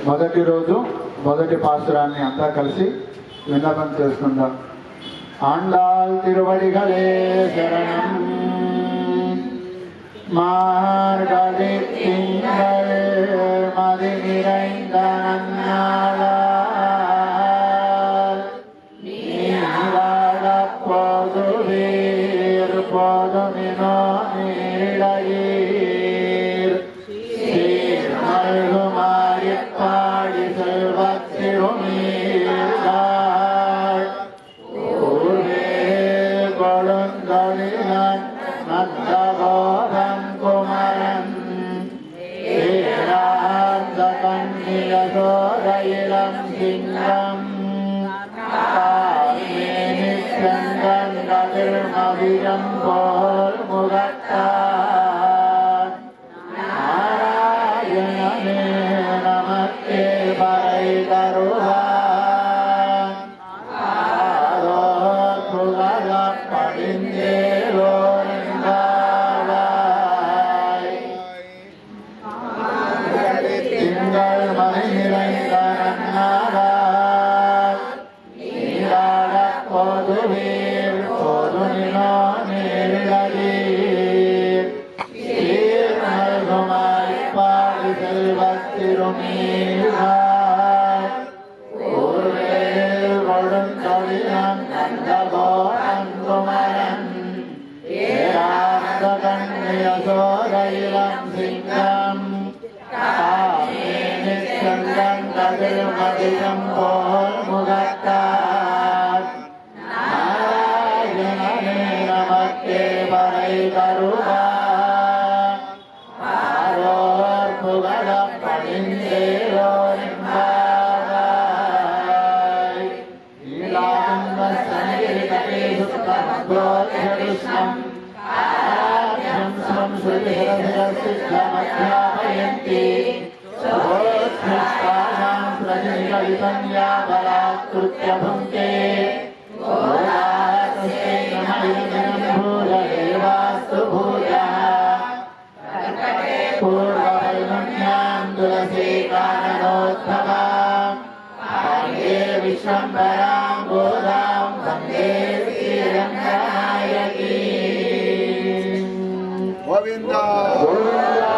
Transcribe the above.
మొదటి రోజు మొదటి పాసురాన్ని అంతా కలిసి విన్నపం చేసుకుందాం. ఆండాల్ తిరువడిகளே శరణం. மார்கழி திங்கள் மதி நிறைந்த நன்னாளால் நீராடப் போதுவீர் போதுமினோ நீடையீர் சீர்மல்குமாறிப் பாடி செல்வத் திருநீர்காள் ஊர்வே கொழுந்தொழிலன் நத்தபோதம் குமரன் ஏராந்த கண்ணியசோதையிலம் சிங்கம் திருமதியம் போல் முகத்தார் நாராயணனே நமக்கே பறை தருவான் ஆரோர் புகழப் படிந்தேரோர் என்பாவாய். திங்கள் மணி நிறைந்த நன்னாளால் நீராடப் போதுவீர் போதுமினோ நீரிழீர் சீர்மல்குமாறிப் பாடி செல்வத் திருநீர்காள் ஊர்வேல் கொழுந்தொழிலன் நந்தகோபன் குமரன் ஏராந்த கண்ணியசோதையிலம் சிங்கம் திருமதியம் போல் முகத்தார் நாராயணனே நமக்கே பறை தருவான் ஆரோர் புகழப் படிந்தேரோர் என்பாவாய். நீலாந்த சங்கீதே சுத்தமத்ரோத்யவிஷ்ணம் ஆராத்யம் ஸ்ரம் ஸ்ருதிஹிரசித்தமத்யாபயந்தி சோத்ஸ்ருஷ்டானாம் பிரஜனிகலிதம் யா பலாத்கிருத்ய புங்கே ஓராதஸ்யை நமயிதம் பூஜதேவாஸ்து பூஜः பூர்வவைகுண்யாம் துளசி காரணோத்பவாம் பாண்டே விஸ்வம்பராம் கோதாம் வந்தே ஸ்ரீரங்கநாயகீம். கோவிந்தா கோவிந்தா